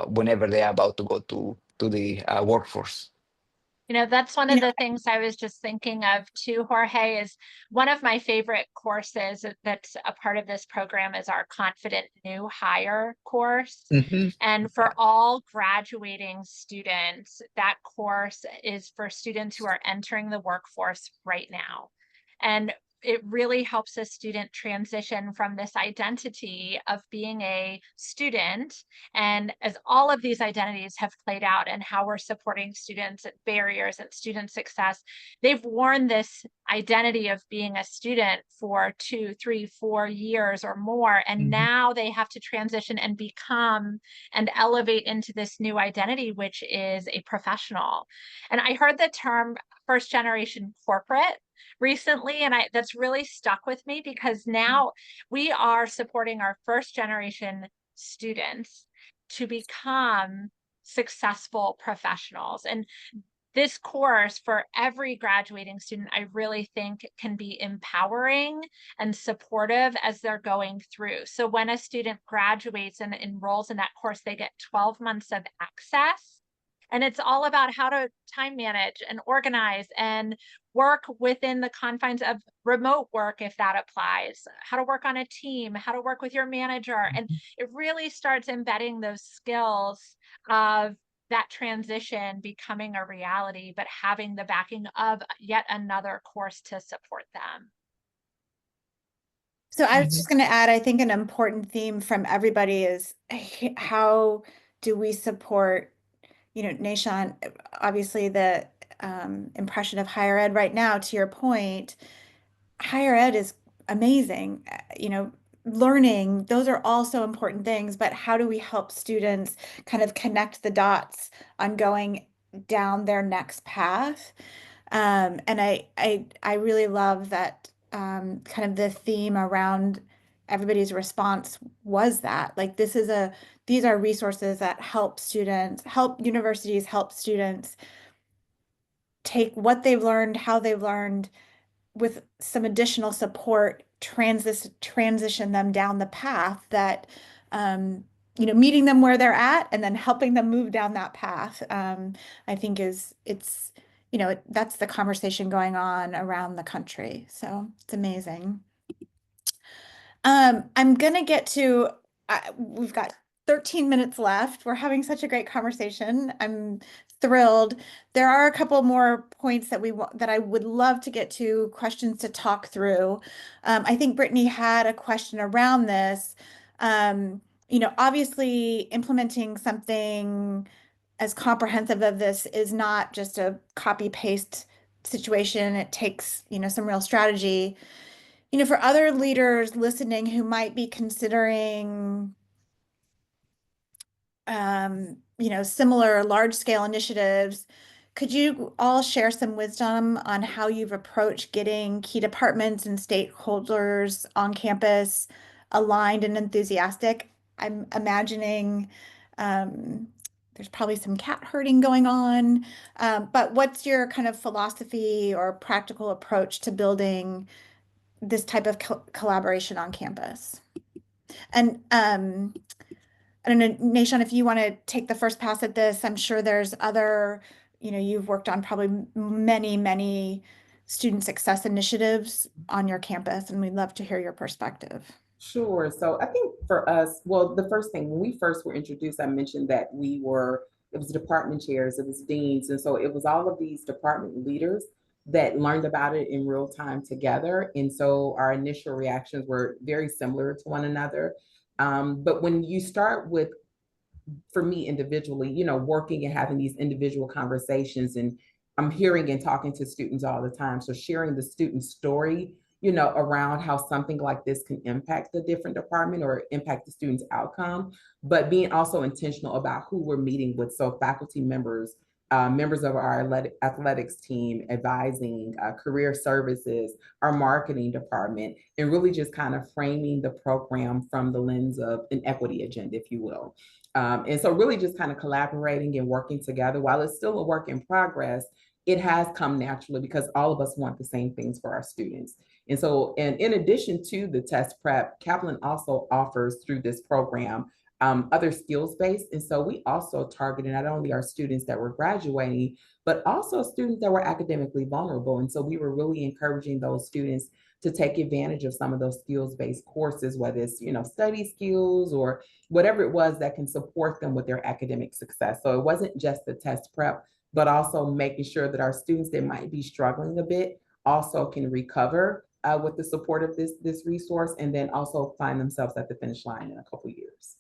whenever they're about to go to the workforce. That's one of the things I was just thinking of too, Jorge, is one of my favorite courses that's a part of this program is our Confident New Hire course. Mm-hmm. And for all graduating students, that course is for students who are entering the workforce right now. And it really helps a student transition from this identity of being a student. And as all of these identities have played out and how we're supporting students at barriers and student success, they've worn this identity of being a student for 2, 3, 4 years or more. And now they have to transition and become and elevate into this new identity, which is a professional. And I heard the term first generation corporate recently, and that's really stuck with me, because now we are supporting our first generation students to become successful professionals. And this course for every graduating student, I really think can be empowering and supportive as they're going through. So when a student graduates and enrolls in that course, they get 12 months of access. And it's all about how to time manage and organize and work within the confines of remote work, if that applies, how to work on a team, how to work with your manager. And it really starts embedding those skills of that transition becoming a reality, but having the backing of yet another course to support them. So I was just going to add, I think an important theme from everybody is how do we support, Nation, obviously the impression of higher ed right now, to your point, higher ed is amazing. Learning, those are also important things, but how do we help students kind of connect the dots on going down their next path? And I really love that kind of the theme around everybody's response was that, like, these are resources that help universities help students take what they've learned, how they've learned, with some additional support, transition them down the path that, meeting them where they're at and then helping them move down that path. I think that's the conversation going on around the country. So it's amazing. I'm gonna get to, we've got 13 minutes left. We're having such a great conversation. I'm thrilled. There are a couple more points that I would love to get to, questions to talk through. I think Brittany had a question around this. Obviously implementing something as comprehensive of this is not just a copy paste situation. It takes, some real strategy. For other leaders listening who might be considering, similar large scale initiatives, could you all share some wisdom on how you've approached getting key departments and stakeholders on campus aligned and enthusiastic? I'm imagining there's probably some cat herding going on, but what's your kind of philosophy or practical approach to building this type of collaboration on campus? And I don't know, Nation, if you want to take the first pass at this. I'm sure there's other, you've worked on probably many, many student success initiatives on your campus, and we'd love to hear your perspective. Sure. So I think for us, well, the first thing, when we first were introduced, I mentioned that it was department chairs, it was deans. And so it was all of these department leaders that learned about it in real time together. And so our initial reactions were very similar to one another. But when you start with, for me individually, working and having these individual conversations, and I'm hearing and talking to students all the time. So sharing the student story, around how something like this can impact the different department or impact the student's outcome, but being also intentional about who we're meeting with. So faculty members, members of our athletics team, advising, career services, our marketing department, and really just kind of framing the program from the lens of an equity agenda, if you will. And so really just kind of collaborating and working together. While it's still a work in progress, it has come naturally because all of us want the same things for our students. And so, and in addition to the test prep, Kaplan also offers through this program other skills-based. And so we also targeted not only our students that were graduating, but also students that were academically vulnerable. And so we were really encouraging those students to take advantage of some of those skills-based courses, whether it's, study skills or whatever it was that can support them with their academic success. So it wasn't just the test prep, but also making sure that our students that might be struggling a bit also can recover with the support of this resource, and then also find themselves at the finish line in a couple years.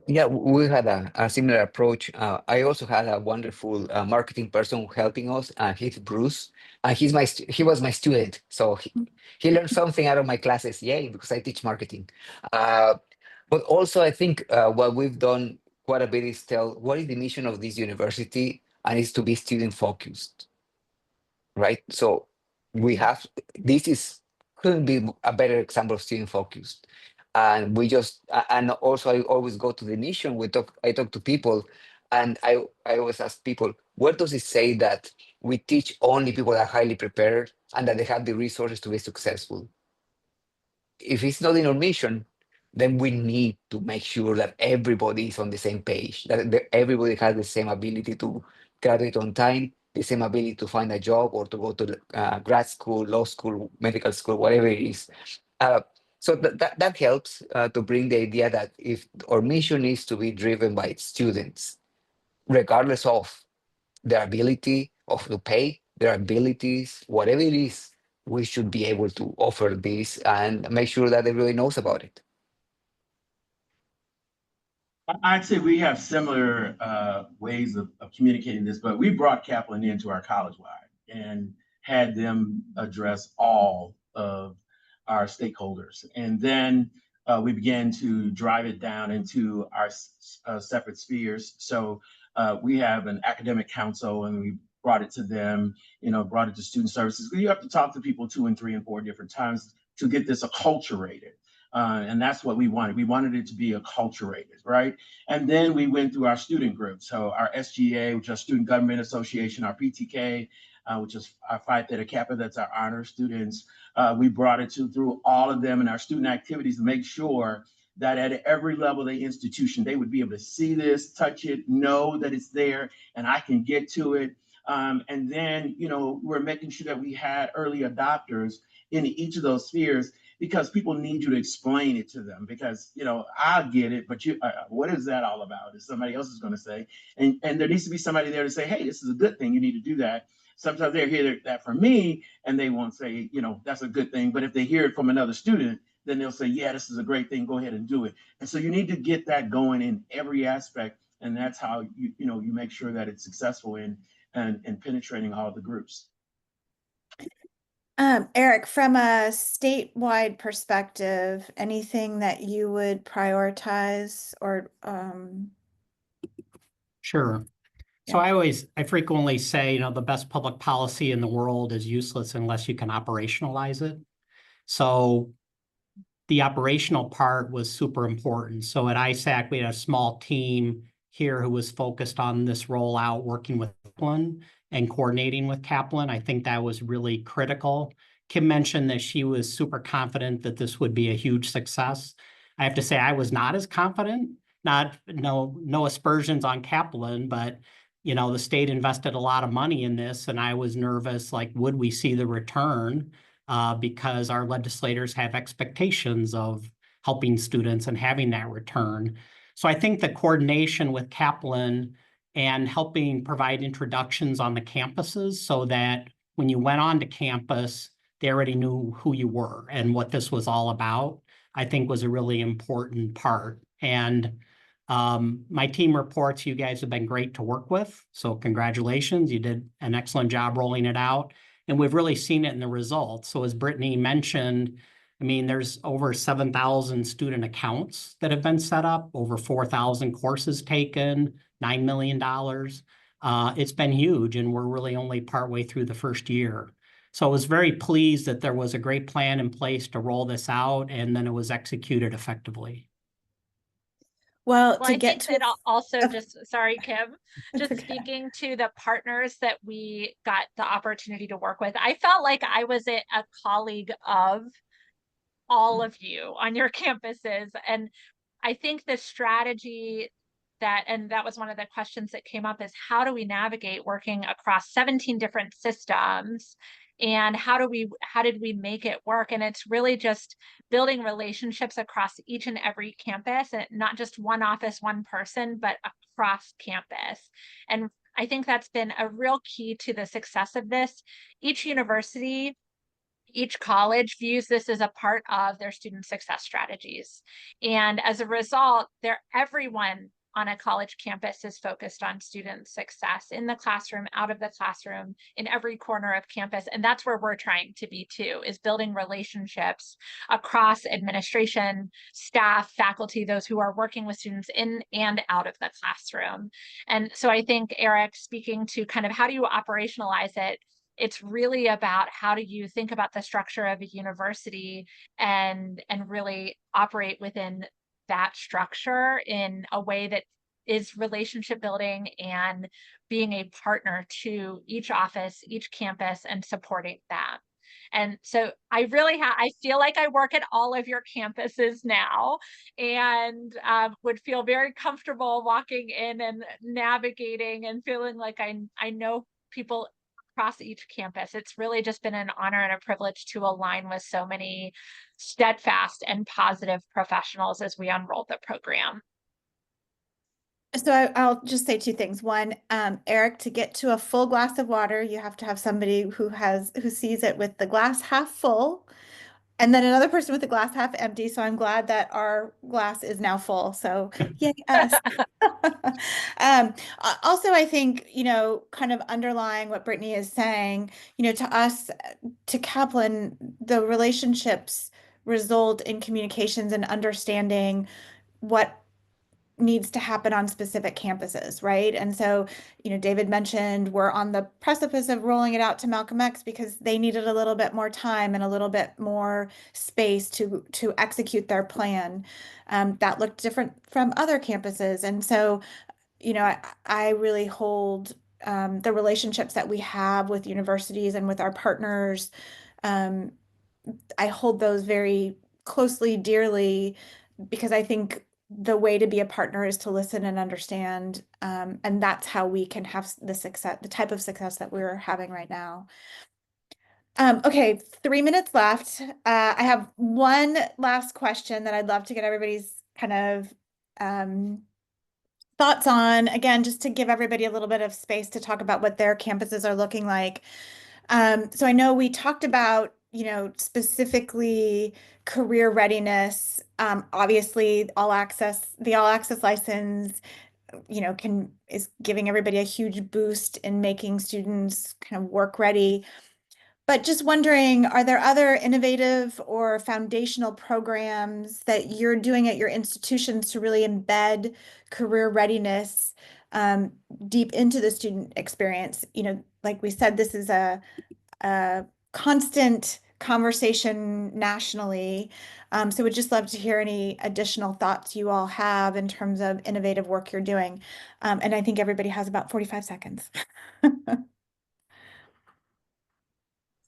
Yeah, we had a similar approach. I also had a wonderful marketing person helping us. He's Bruce. He was my student, so he learned something out of my classes. Yay, because I teach marketing. Uh, but also, I think what we've done quite a bit is tell what is the mission of this university, and it's to be student focused, right? So we have this is couldn't be a better example of student focused. And we just and also I always go to the mission. I talk to people, and I always ask people, where does it say that we teach only people that are highly prepared and that they have the resources to be successful? If it's not in our mission, then we need to make sure that everybody is on the same page, that everybody has the same ability to graduate on time, the same ability to find a job or to go to grad school, law school, medical school, whatever it is. Uh, so that helps to bring the idea that if our mission is to be driven by students, regardless of their ability of to pay, their abilities, whatever it is, we should be able to offer this and make sure that everybody knows about it. I'd say we have similar ways of communicating this, but we brought Kaplan into our college-wide and had them address all of our stakeholders. And then we began to drive it down into our separate spheres. So we have an academic council, and we brought it to them, brought it to student services. You have to talk to people 2 and 3 and 4 different times to get this acculturated. And that's what we wanted. We wanted it to be acculturated, right? And then we went through our student groups. So our SGA, which is our Student Government Association, our PTK, which is our Phi Theta Kappa, that's our honor students. We brought it through all of them in our student activities to make sure that at every level of the institution, they would be able to see this, touch it, know that it's there, and I can get to it. And then, we're making sure that we had early adopters in each of those spheres, because people need you to explain it to them, because I get it, but what is that all about, is somebody else is going to say. And there needs to be somebody there to say, hey, this is a good thing, you need to do that. Sometimes they hear that from me and they won't say, that's a good thing, but if they hear it from another student, then they'll say, yeah, this is a great thing, go ahead and do it. And so you need to get that going in every aspect, and that's how you make sure that it's successful in and penetrating all the groups. Eric, from a statewide perspective, anything that you would prioritize or Sure. So I frequently say, the best public policy in the world is useless unless you can operationalize it. So the operational part was super important. So at ISAC, we had a small team here who was focused on this rollout, working with Kaplan and coordinating with Kaplan. I think that was really critical. Kim mentioned that she was super confident that this would be a huge success. I have to say I was not as confident. No aspersions on Kaplan, but the state invested a lot of money in this, and I was nervous, like, would we see the return? Because our legislators have expectations of helping students and having that return. So I think the coordination with Kaplan and helping provide introductions on the campuses, so that when you went on to campus, they already knew who you were and what this was all about, I think was a really important part. And my team reports you guys have been great to work with. So congratulations, you did an excellent job rolling it out. And we've really seen it in the results. So as Brittany mentioned, there's over 7,000 student accounts that have been set up, over 4,000 courses taken, $9 million. It's been huge, and we're really only partway through the first year. So I was very pleased that there was a great plan in place to roll this out, and then it was executed effectively. Well, I think that also sorry, Kim, just okay. Speaking to the partners that we got the opportunity to work with, I felt like I was a colleague of all of you on your campuses. And I think the strategy that was one of the questions that came up, is how do we navigate working across 17 different systems, and how did we make it work? And it's really just building relationships across each and every campus, and not just one office, one person, but across campus. And I think that's been a real key to the success of this. Each university, each college views this as a part of their student success strategies. And as a result, everyone on a college campus is focused on student success in the classroom, out of the classroom, in every corner of campus. And that's where we're trying to be too, is building relationships across administration, staff, faculty, those who are working with students in and out of the classroom. And so I think, Eric, speaking to kind of how do you operationalize it, it's really about how do you think about the structure of a university and really operate within that structure in a way that is relationship building and being a partner to each office, each campus, and supporting them. And so I feel like I work at all of your campuses now, and would feel very comfortable walking in and navigating and feeling like I know people across each campus. It's really just been an honor and a privilege to align with so many steadfast and positive professionals as we unroll the program. So I'll just say two things. One, Eric, to get to a full glass of water, you have to have somebody who sees it with the glass half full, and then another person with the glass half empty. So I'm glad that our glass is now full. So yay us. Also, I think, kind of underlying what Brittany is saying, to us, to Kaplan, the relationships result in communications and understanding what needs to happen on specific campuses, right? And so, David mentioned we're on the precipice of rolling it out to Malcolm X because they needed a little bit more time and a little bit more space to execute their plan. That looked different from other campuses. And so, I really hold the relationships that we have with universities and with our partners. I hold those very closely, dearly, because I think the way to be a partner is to listen and understand. And that's how we can have the success, the type of success that we're having right now. Okay, 3 minutes left. I have one last question that I'd love to get everybody's kind of thoughts on, again, just to give everybody a little bit of space to talk about what their campuses are looking like. So I know we talked about, specifically career readiness. Obviously, the all access license, is giving everybody a huge boost in making students kind of work ready. But just wondering, are there other innovative or foundational programs that you're doing at your institutions to really embed career readiness deep into the student experience? Like we said, this is a constant conversation nationally. So we'd just love to hear any additional thoughts you all have in terms of innovative work you're doing. And I think everybody has about 45 seconds.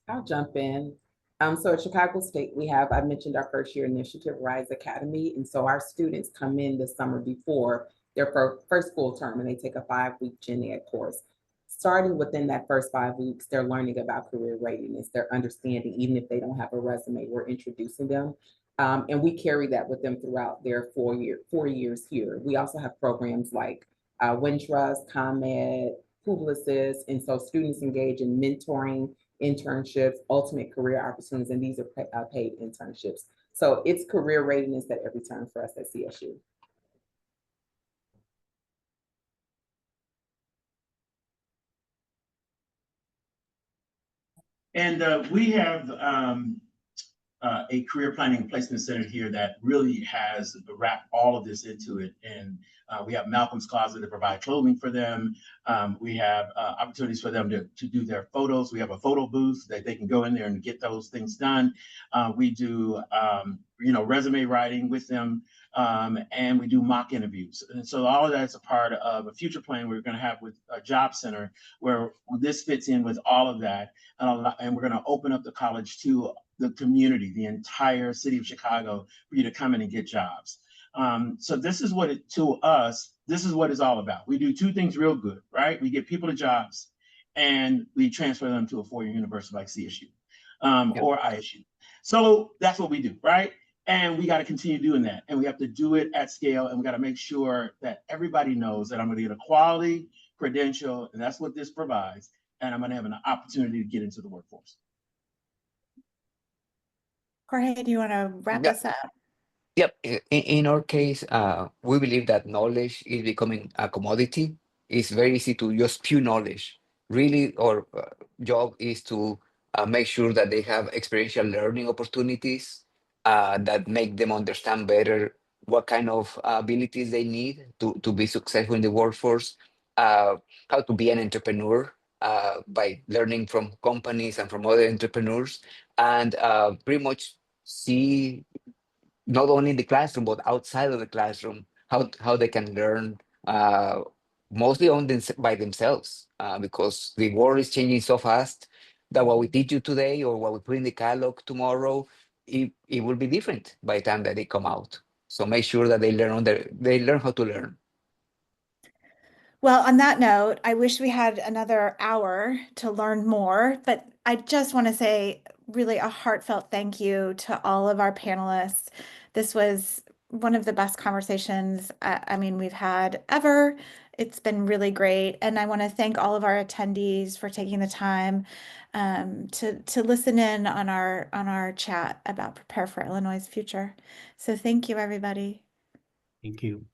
I'll jump in. So at Chicago State, I mentioned our first year initiative, Rise Academy. And so our students come in the summer before their first full term, and they take a 5-week gen ed course. Starting within that first 5 weeks, they're learning about career readiness. They're understanding, even if they don't have a resume, we're introducing them. And we carry that with them throughout their 4 years here. We also have programs like Wintrust, ComEd, Publicis, and so students engage in mentoring, internships, ultimate career opportunities, and these are paid internships. So it's career readiness at every turn for us at CSU. And we have a career planning and placement center here that really has wrapped all of this into it. And we have Malcolm's Closet to provide clothing for them. We have opportunities for them to do their photos. We have a photo booth that they can go in there and get those things done. We do, resume writing with them, and we do mock interviews. And so all of that's a part of a future plan we're going to have with a job center where this fits in with all of that. And we're going to open up the college to the community, the entire city of Chicago, for you to come in and get jobs. So this is what this is what it's all about. We do two things real good, right? We get people to jobs and we transfer them to a four-year university like CSU or ISU. So that's what we do, right? And we got to continue doing that. And we have to do it at scale. And we got to make sure that everybody knows that I'm going to get a quality credential, and that's what this provides. And I'm going to have an opportunity to get into the workforce. Jorge, do you want to wrap Yeah. us up? Yep. In our case, we believe that knowledge is becoming a commodity. It's very easy to just spew knowledge. Really, our job is to make sure that they have experiential learning opportunities that make them understand better what kind of abilities they need to be successful in the workforce, how to be an entrepreneur by learning from companies and from other entrepreneurs, and pretty much see not only in the classroom but outside of the classroom how they can learn mostly by themselves because the world is changing so fast that what we teach you today or what we put in the catalog tomorrow, it will be different by the time that they come out. So make sure that they learn how to learn. Well, on that note, I wish we had another hour to learn more, but I just want to say really a heartfelt thank you to all of our panelists. This was one of the best conversations, I mean, we've had ever. It's been really great. And I want to thank all of our attendees for taking the time to listen in on our chat about Prepare for Illinois' Future. So thank you, everybody. Thank you.